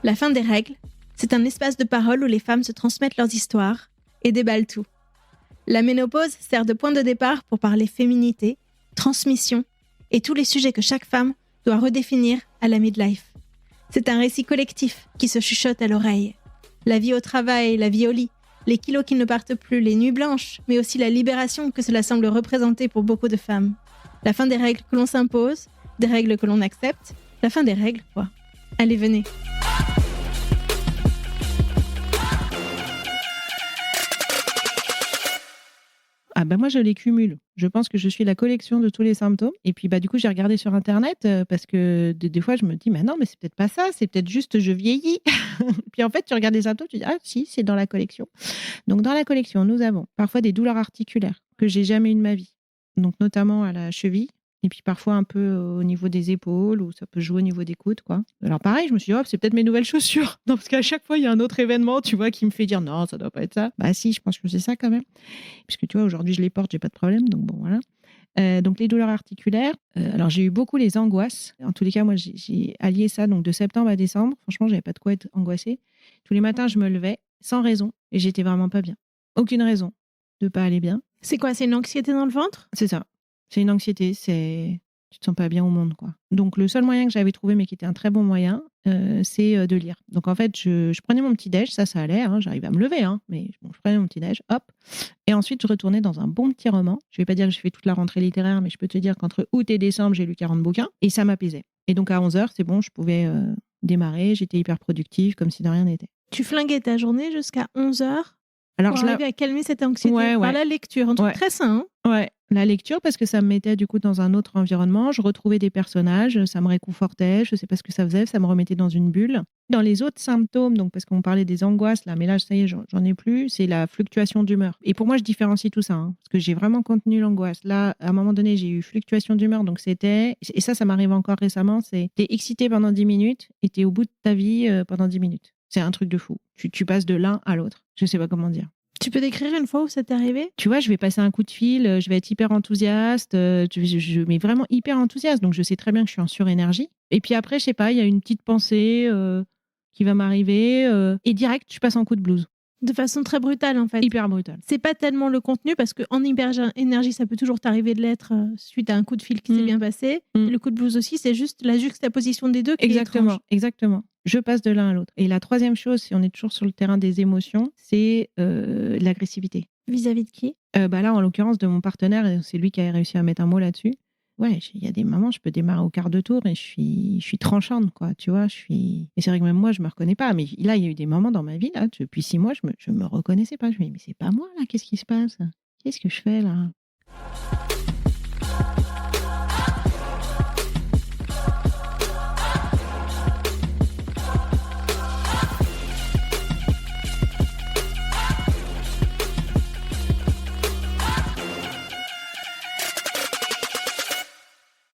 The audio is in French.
La fin des règles, c'est un espace de parole où les femmes se transmettent leurs histoires et déballent tout. La ménopause sert de point de départ pour parler féminité, transmission et tous les sujets que chaque femme doit redéfinir à la midlife. C'est un récit collectif qui se chuchote à l'oreille. La vie au travail, la vie au lit, les kilos qui ne partent plus, les nuits blanches, mais aussi la libération que cela semble représenter pour beaucoup de femmes. La fin des règles que l'on s'impose, des règles que l'on accepte, la fin des règles, quoi. Allez, venez. Ah bah moi je les cumule. Je pense que je suis la collection de tous les symptômes. Et puis du coup j'ai regardé sur internet parce que des fois je me dis mais non mais c'est peut-être pas ça, c'est peut-être juste je vieillis. Puis en fait tu regardes les symptômes, tu dis ah si c'est dans la collection. Donc dans la collection nous avons parfois des douleurs articulaires que j'ai jamais eu de ma vie. Donc notamment à la cheville. Et puis parfois un peu au niveau des épaules ou ça peut jouer au niveau des coudes, quoi. Alors pareil, je me suis dit, oh, c'est peut-être mes nouvelles chaussures. Non, parce qu'à chaque fois, il y a un autre événement, tu vois, qui me fait dire, non, ça doit pas être ça. Bah si, je pense que c'est ça quand même. Puisque tu vois, aujourd'hui, je les porte, j'ai pas de problème. Donc bon, voilà. Donc les douleurs articulaires. Alors j'ai eu beaucoup les angoisses. En tous les cas, moi, j'ai allié ça donc de septembre à décembre. Franchement, j'avais pas de quoi être angoissée. Tous les matins, je me levais sans raison et j'étais vraiment pas bien. Aucune raison de pas aller bien. C'est quoi, c'est une anxiété dans le ventre ? C'est ça. C'est une anxiété, tu te sens pas bien au monde, quoi. Donc le seul moyen que j'avais trouvé, mais qui était un très bon moyen, c'est de lire. Donc en fait, je prenais mon petit déj, ça allait, hein, j'arrivais à me lever, hein, mais bon, je prenais mon petit déj, hop, et ensuite je retournais dans un bon petit roman. Je vais pas dire que je fais toute la rentrée littéraire, mais je peux te dire qu'entre août et décembre, j'ai lu 40 bouquins, et ça m'apaisait. Et donc à 11h, c'est bon, je pouvais démarrer, j'étais hyper productive, comme si de rien n'était. Tu flinguais ta journée jusqu'à 11h Alors, pour arriver à calmer cette anxiété par la lecture, un truc très sain. Ouais, la lecture, parce que ça me mettait du coup dans un autre environnement. Je retrouvais des personnages, ça me réconfortait, je sais pas ce que ça faisait, ça me remettait dans une bulle. Dans les autres symptômes, donc parce qu'on parlait des angoisses, là, mais là, ça y est, j'en ai plus, c'est la fluctuation d'humeur. Et pour moi, je différencie tout ça, hein, parce que j'ai vraiment contenu l'angoisse. Là, à un moment donné, j'ai eu fluctuation d'humeur, donc c'était, et ça m'arrive encore récemment, c'est t'es excité pendant 10 minutes et t'es au bout de ta vie pendant 10 minutes. C'est un truc de fou. Tu passes de l'un à l'autre. Je sais pas comment dire. Tu peux décrire une fois où ça t'est arrivé ? Tu vois, je vais passer un coup de fil, je vais être hyper enthousiaste, mais vraiment hyper enthousiaste. Donc, je sais très bien que je suis en surénergie. Et puis après, je sais pas, il y a une petite pensée qui va m'arriver et direct, je passe en coup de blues. De façon très brutale, en fait. Hyper brutale. C'est pas tellement le contenu, parce qu'en hyper-énergie, ça peut toujours t'arriver de l'être suite à un coup de fil qui s'est bien passé. Le coup de blues aussi, c'est juste la juxtaposition des deux qui est étrange. Exactement. Je passe de l'un à l'autre. Et la troisième chose, si on est toujours sur le terrain des émotions, c'est l'agressivité. Vis-à-vis de qui ? Là, en l'occurrence, de mon partenaire, c'est lui qui a réussi à mettre un mot là-dessus. Ouais, il y a des moments, je peux démarrer au quart de tour et je suis tranchante, quoi, tu vois, Et c'est vrai que même moi, je me reconnais pas. Mais là, il y a eu des moments dans ma vie, là, depuis 6 mois, je me reconnaissais pas. Je me dis, mais c'est pas moi, là, qu'est-ce qui se passe ? Qu'est-ce que je fais, là ?